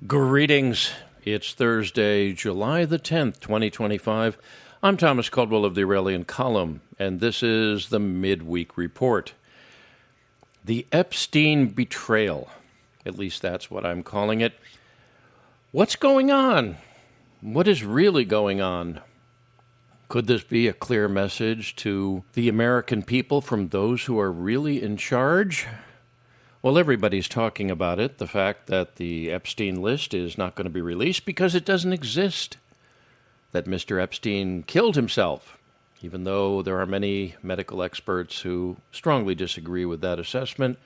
Greetings. It's Thursday, July the 10th, 2025. I'm Thomas Caldwell of the Aurelian Column, and this is the Midweek Report. The Epstein Betrayal. At least that's what I'm calling it. What's going on? What is really going on? Could this be a clear message to the American people from those who are really in charge? Well, everybody's talking about it, the fact that the Epstein list is not going to be released because it doesn't exist. That Mr. Epstein killed himself, even though there are many medical experts who strongly disagree with that assessment.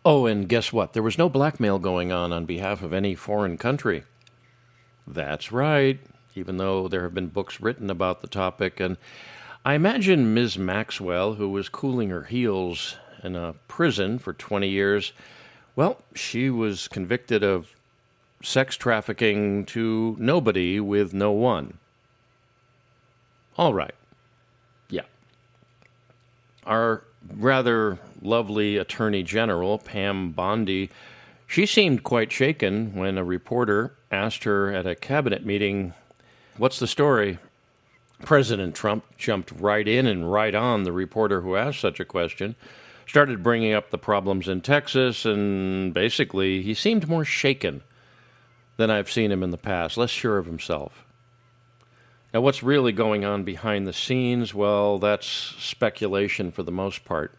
Oh, and guess what? There was no blackmail going on behalf of any foreign country. That's right, even though there have been books written about the topic. And I imagine Ms. Maxwell, who was cooling her heels in a prison for 20 years, well, she was convicted of sex trafficking to nobody with no one. All right. Yeah. Our rather lovely Attorney General, Pam Bondi, she seemed quite shaken when a reporter asked her at a cabinet meeting, "What's the story?" President Trump jumped right in and right on the reporter who asked such a question, started bringing up the problems in Texas, and basically he seemed more shaken than I've seen him in the past, less sure of himself. Now, what's really going on behind the scenes? Well, that's speculation for the most part.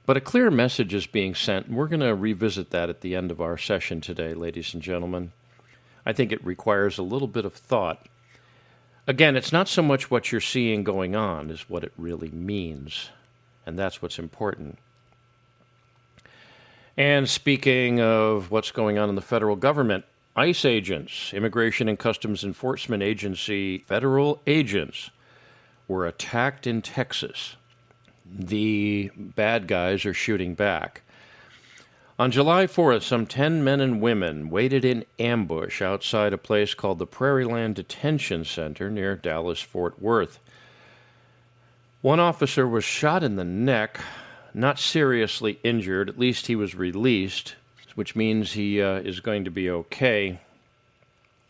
But a clear message is being sent, and we're going to revisit that at the end of our session today, ladies and gentlemen. I think it requires a little bit of thought. Again, it's not so much what you're seeing going on as what it really means. And that's what's important. And speaking of what's going on in the federal government, ICE agents, Immigration and Customs Enforcement Agency federal agents, were attacked in Texas. The bad guys are shooting back. On July 4th, some 10 men and women waited in ambush outside a place called the Prairieland Detention Center near Dallas-Fort Worth. One officer was shot in the neck, not seriously injured. At least he was released, which means he is going to be okay.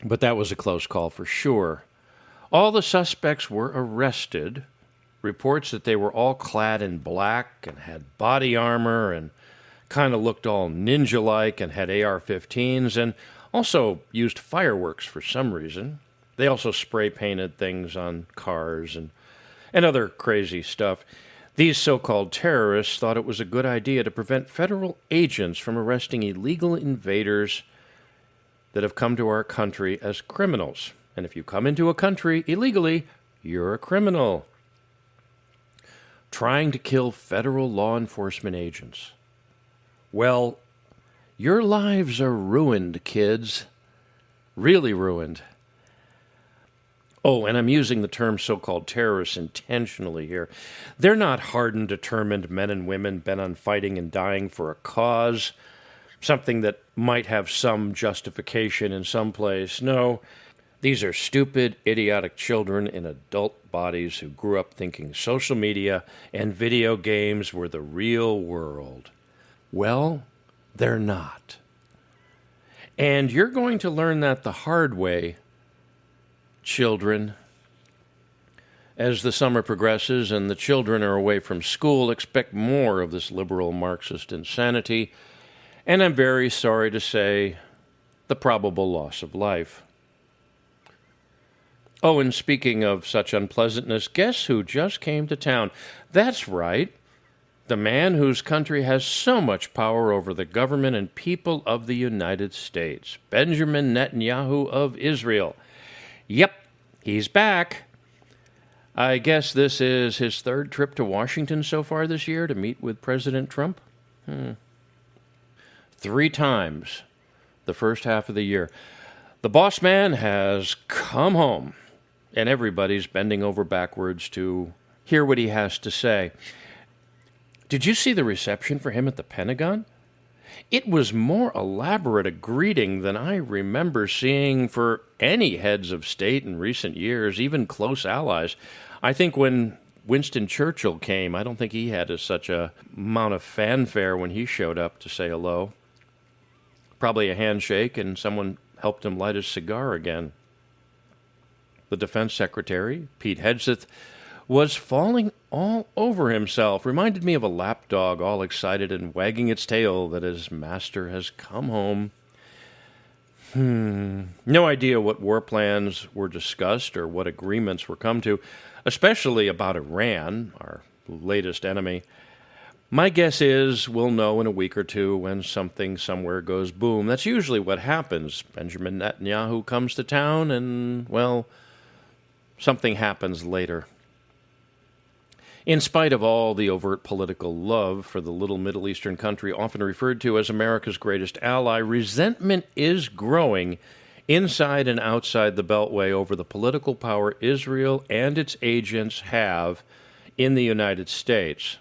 But that was a close call for sure. All the suspects were arrested. Reports that they were all clad in black and had body armor and kind of looked all ninja-like and had AR-15s and also used fireworks for some reason. They also spray-painted things on cars and other crazy stuff. These so-called terrorists thought it was a good idea to prevent federal agents from arresting illegal invaders that have come to our country as criminals. And if you come into a country illegally, you're a criminal. Trying to kill federal law enforcement agents. Well, your lives are ruined, kids. Really ruined. Oh, and I'm using the term so-called terrorists intentionally here. They're not hardened, determined men and women bent on fighting and dying for a cause, something that might have some justification in some place. No, these are stupid, idiotic children in adult bodies who grew up thinking social media and video games were the real world. Well, they're not. And you're going to learn that the hard way, children. As the summer progresses and the children are away from school, expect more of this liberal Marxist insanity, and I'm very sorry to say, the probable loss of life. Oh, and speaking of such unpleasantness, guess who just came to town? That's right, the man whose country has so much power over the government and people of the United States, Benjamin Netanyahu of Israel. Yep, he's back. I guess this is his third trip to Washington so far this year to meet with President Trump. 3 times the first half of the year. The boss man has come home, and everybody's bending over backwards to hear what he has to say. Did you see the reception for him at the Pentagon? It was more elaborate a greeting than I remember seeing for any heads of state in recent years, even close allies. I think when Winston Churchill came, I don't think he had such a amount of fanfare when he showed up to say hello. Probably a handshake, and someone helped him light his cigar again. The Defense Secretary, Pete Hegseth, was falling all over himself. Reminded me of a lapdog all excited and wagging its tail that his master has come home. No idea what war plans were discussed or what agreements were come to, especially about Iran, our latest enemy. My guess is we'll know in a week or two when something somewhere goes boom. That's usually what happens. Benjamin Netanyahu comes to town and, well, something happens later. In spite of all the overt political love for the little Middle Eastern country often referred to as America's greatest ally, resentment is growing inside and outside the Beltway over the political power Israel and its agents have in the United States.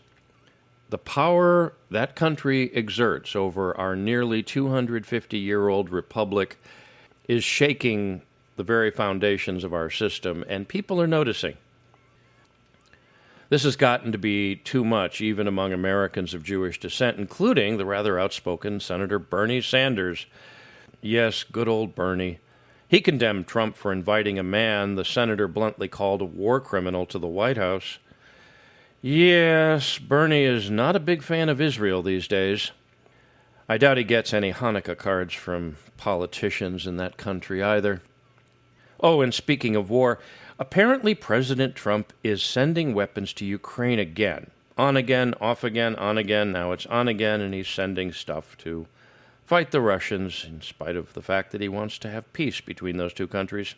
The power that country exerts over our nearly 250-year-old republic is shaking the very foundations of our system, and people are noticing. This has gotten to be too much, even among Americans of Jewish descent, including the rather outspoken Senator Bernie Sanders. Yes, good old Bernie. He condemned Trump for inviting a man the senator bluntly called a war criminal to the White House. Yes, Bernie is not a big fan of Israel these days. I doubt he gets any Hanukkah cards from politicians in that country either. Oh, and speaking of war, apparently President Trump is sending weapons to Ukraine again. On again, off again, on again. Now it's on again, and he's sending stuff to fight the Russians, in spite of the fact that he wants to have peace between those two countries.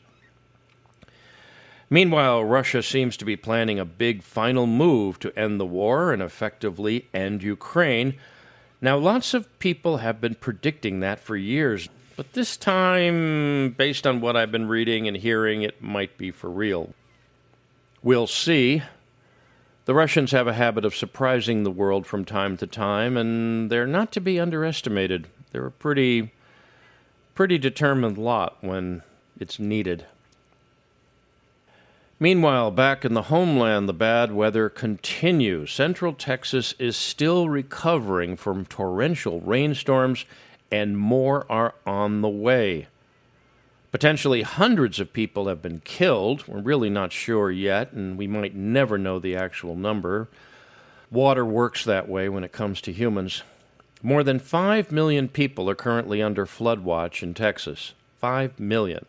Meanwhile, Russia seems to be planning a big final move to end the war and effectively end Ukraine. Now, lots of people have been predicting that for years, but this time, based on what I've been reading and hearing, it might be for real. We'll see. The Russians have a habit of surprising the world from time to time, and they're not to be underestimated. They're a pretty determined lot when it's needed. Meanwhile, back in the homeland, the bad weather continues. Central Texas is still recovering from torrential rainstorms, and more are on the way. Potentially hundreds of people have been killed. We're really not sure yet, and we might never know the actual number. Water works that way when it comes to humans. More than 5 million people are currently under flood watch in Texas. 5 million.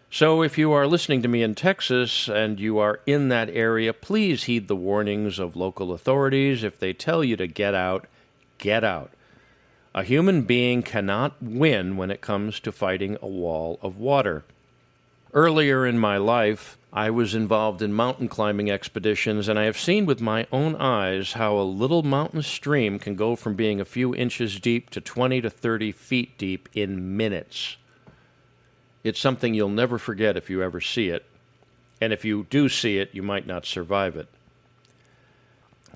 So if you are listening to me in Texas and you are in that area, please heed the warnings of local authorities. If they tell you to get out, get out. A human being cannot win when it comes to fighting a wall of water. Earlier in my life, I was involved in mountain climbing expeditions, and I have seen with my own eyes how a little mountain stream can go from being a few inches deep to 20 to 30 feet deep in minutes. It's something you'll never forget if you ever see it, and if you do see it, you might not survive it.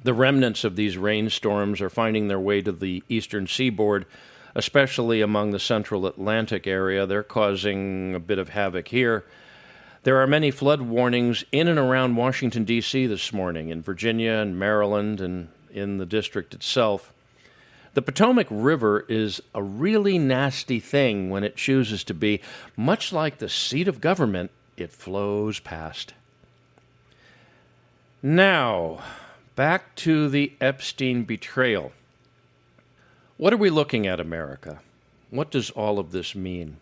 The remnants of these rainstorms are finding their way to the eastern seaboard, especially among the central Atlantic area. They're causing a bit of havoc here. There are many flood warnings in and around Washington, D.C. this morning, in Virginia and Maryland and in the district itself. The Potomac River is a really nasty thing when it chooses to be. Much like the seat of government, it flows past. Now, back to the Epstein betrayal. What are we looking at, America? What does all of this mean?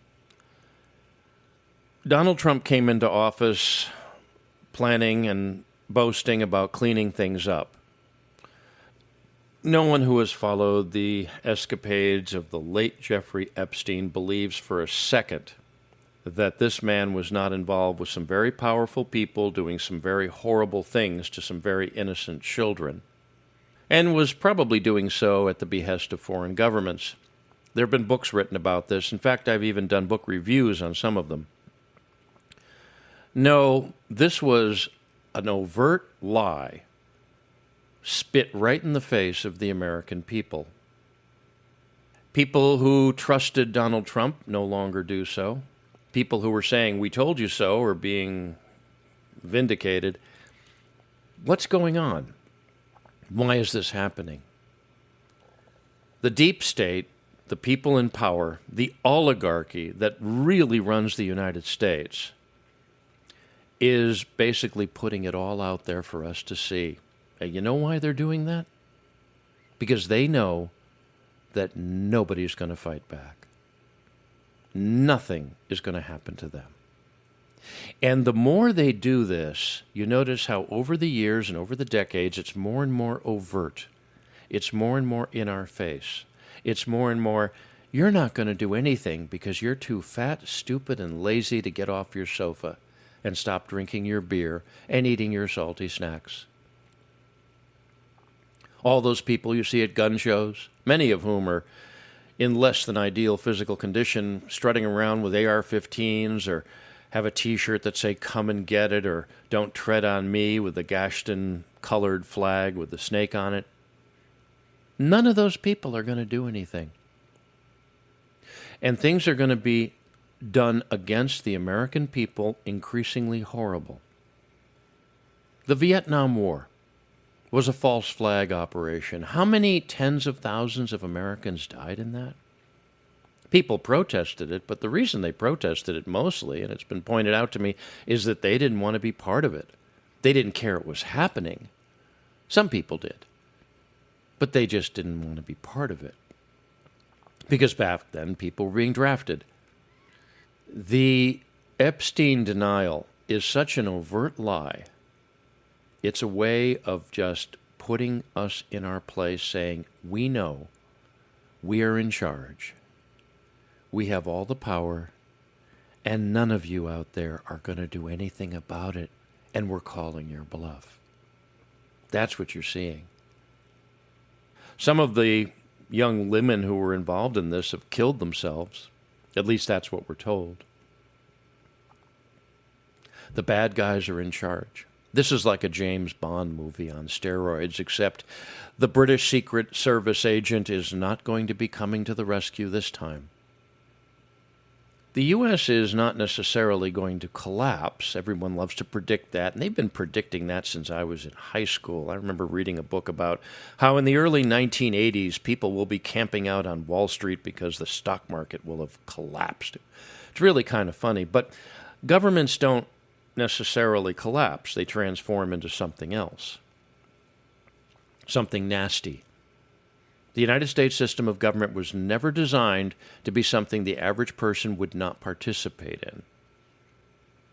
Donald Trump came into office planning and boasting about cleaning things up. No one who has followed the escapades of the late Jeffrey Epstein believes for a second that this man was not involved with some very powerful people doing some very horrible things to some very innocent children, and was probably doing so at the behest of foreign governments. There have been books written about this. In fact, I've even done book reviews on some of them. No, this was an overt lie spit right in the face of the American people. People who trusted Donald Trump no longer do so. People who were saying, "We told you so," are being vindicated. What's going on? Why is this happening? The deep state the people in power, the oligarchy that really runs the United States, is basically putting it all out there for us to see. And you know why they're doing that? Because they know that nobody's going to fight back. Nothing is going to happen to them. And the more they do this, you notice how over the years and over the decades, it's more and more overt. It's more and more in our face. It's more and more, you're not going to do anything because you're too fat, stupid, and lazy to get off your sofa and stop drinking your beer and eating your salty snacks. All those people you see at gun shows, many of whom are in less than ideal physical condition, strutting around with AR-15s or have a T-shirt that say, "Come and get it," or "Don't tread on me," with the Gashton-colored flag with the snake on it. None of those people are going to do anything. And things are going to be done against the American people increasingly horrible. The Vietnam War was a false flag operation. How many tens of thousands of Americans died in that? People protested it, but the reason they protested it mostly, and it's been pointed out to me, is that they didn't want to be part of it. They didn't care it was happening. Some people did. But they just didn't want to be part of it. Because back then, people were being drafted. The Epstein denial is such an overt lie. It's a way of just putting us in our place, saying, we know, we are in charge. We have all the power, and none of you out there are going to do anything about it, and we're calling your bluff. That's what you're seeing. Some of the young women who were involved in this have killed themselves. At least that's what we're told. The bad guys are in charge. This is like a James Bond movie on steroids, except the British Secret Service agent is not going to be coming to the rescue this time. The U.S. is not necessarily going to collapse. Everyone loves to predict that, and they've been predicting that since I was in high school. I remember reading a book about how in the early 1980s, people will be camping out on Wall Street because the stock market will have collapsed. It's really kind of funny, but governments don't necessarily collapse. They transform into something else, something nasty. The United States system of government was never designed to be something the average person would not participate in.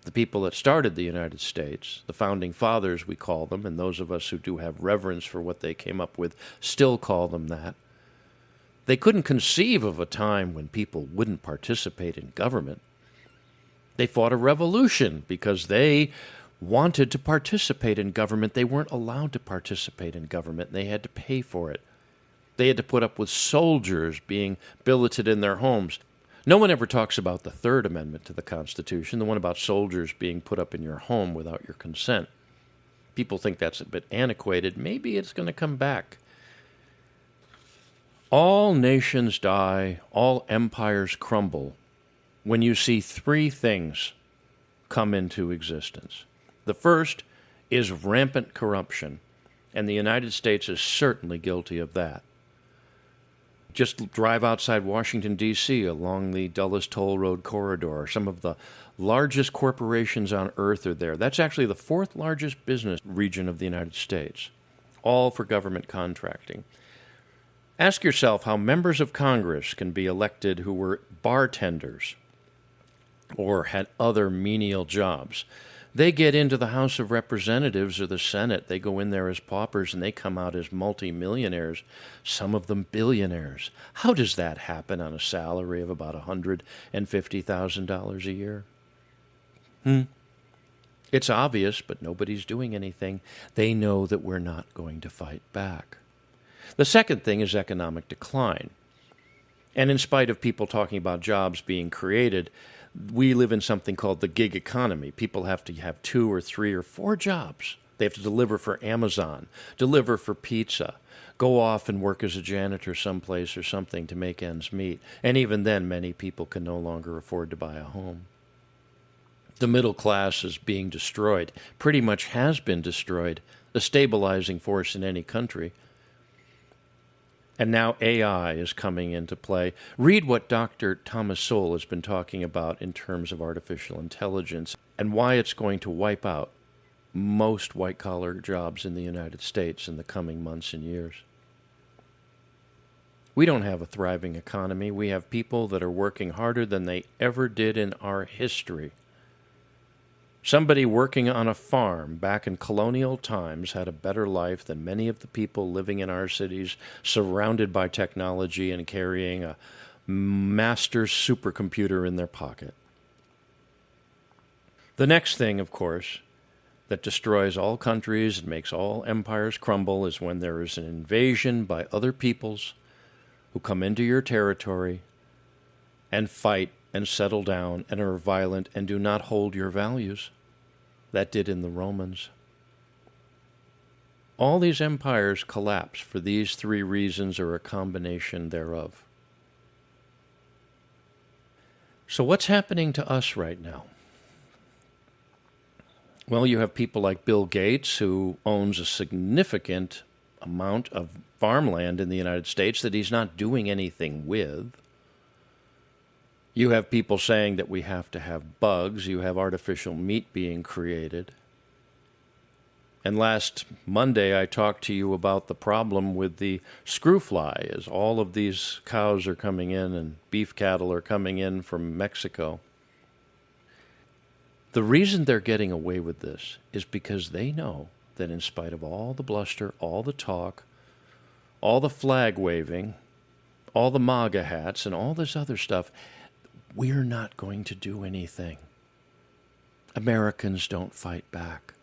The people that started the United States, the founding fathers we call them, and those of us who do have reverence for what they came up with still call them that, they couldn't conceive of a time when people wouldn't participate in government. They fought a revolution because they wanted to participate in government. They weren't allowed to participate in government. They had to pay for it. They had to put up with soldiers being billeted in their homes. No one ever talks about the Third Amendment to the Constitution, the one about soldiers being put up in your home without your consent. People think that's a bit antiquated. Maybe it's going to come back. All nations die, all empires crumble when you see three things come into existence. The first is rampant corruption, and the United States is certainly guilty of that. Just drive outside Washington, D.C., along the Dulles Toll Road corridor. Some of the largest corporations on earth are there. That's actually the fourth largest business region of the United States, all for government contracting. Ask yourself how members of Congress can be elected who were bartenders or had other menial jobs. They get into the House of Representatives or the Senate. They go in there as paupers, and they come out as multimillionaires, some of them billionaires. How does that happen on a salary of about $150,000 a year? It's obvious, but nobody's doing anything. They know that we're not going to fight back. The second thing is economic decline. And in spite of people talking about jobs being created, we live in something called the gig economy. People have to have 2 or 3 or 4 jobs. They have to deliver for Amazon, deliver for pizza, go off and work as a janitor someplace or something to make ends meet. And even then, many people can no longer afford to buy a home. The middle class is being destroyed, pretty much has been destroyed, a stabilizing force in any country. And now AI is coming into play. Read what Dr. Thomas Sowell has been talking about in terms of artificial intelligence and why it's going to wipe out most white-collar jobs in the United States in the coming months and years. We don't have a thriving economy. We have people that are working harder than they ever did in our history. Somebody working on a farm back in colonial times had a better life than many of the people living in our cities, surrounded by technology and carrying a master supercomputer in their pocket. The next thing, of course, that destroys all countries and makes all empires crumble is when there is an invasion by other peoples who come into your territory and fight and settle down and are violent and do not hold your values. That did in the Romans. All these empires collapse for these three reasons or a combination thereof. So what's happening to us right now? Well, you have people like Bill Gates, who owns a significant amount of farmland in the United States that he's not doing anything with. You have people saying that we have to have bugs. You have artificial meat being created. And last Monday, I talked to you about the problem with the screw fly, as all of these cows are coming in and beef cattle are coming in from Mexico. The reason they're getting away with this is because they know that in spite of all the bluster, all the talk, all the flag waving, all the MAGA hats, and all this other stuff, we're not going to do anything. Americans don't fight back.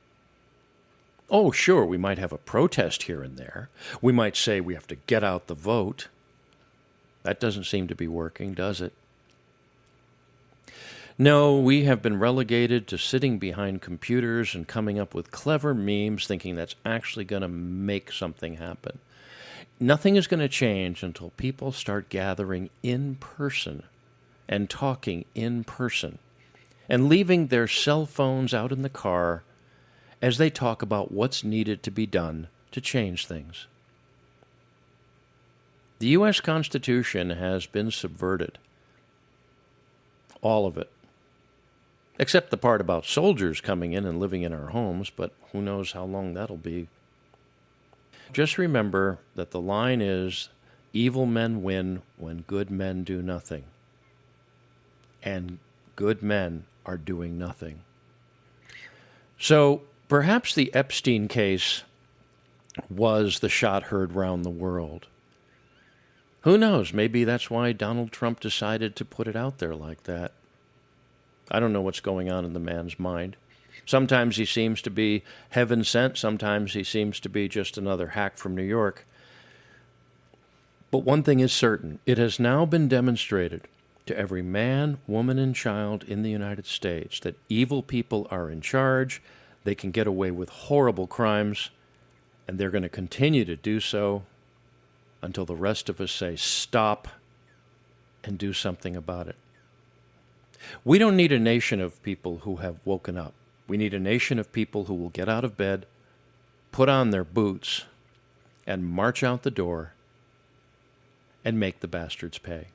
Oh, sure, we might have a protest here and there. We might say we have to get out the vote. That doesn't seem to be working, does it? No, we have been relegated to sitting behind computers and coming up with clever memes, thinking that's actually going to make something happen. Nothing is going to change until people start gathering in person and talking in person and leaving their cell phones out in the car as they talk about what's needed to be done to change things. The U.S. Constitution has been subverted. All of it. Except the part about soldiers coming in and living in our homes, but who knows how long that'll be. Just remember that the line is, evil men win when good men do nothing. And good men are doing nothing. So perhaps the Epstein case was the shot heard round the world. Who knows? Maybe that's why Donald Trump decided to put it out there like that. I don't know what's going on in the man's mind. Sometimes he seems to be heaven sent. Sometimes he seems to be just another hack from New York. But one thing is certain. It has now been demonstrated to every man, woman, and child in the United States that evil people are in charge. They can get away with horrible crimes, and they're going to continue to do so until the rest of us say stop and do something about it. We don't need a nation of people who have woken up. We need a nation of people who will get out of bed, put on their boots, and march out the door and make the bastards pay.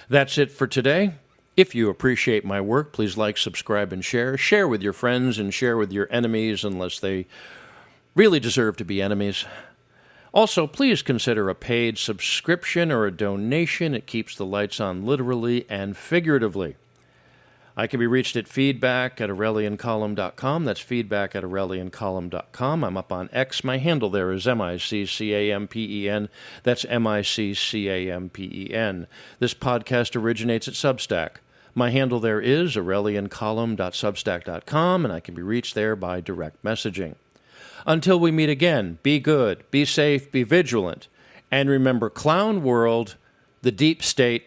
That's it for today. If you appreciate my work, please like, subscribe, and share. Share with your friends and share with your enemies unless they really deserve to be enemies. Also, please consider a paid subscription or a donation. It keeps the lights on literally and figuratively. I can be reached at feedback@aureliancolumn.com. That's feedback@aureliancolumn.com. I'm up on X. My handle there is MICCAMPEN. That's MICCAMPEN. This podcast originates at Substack. My handle there is aureliancolumn.substack.com, and I can be reached there by direct messaging. Until we meet again, be good, be safe, be vigilant, and remember, Clown World, the Deep State,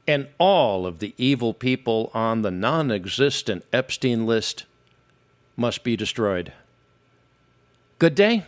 and all of the evil people on the non-existent Epstein list must be destroyed. Good day.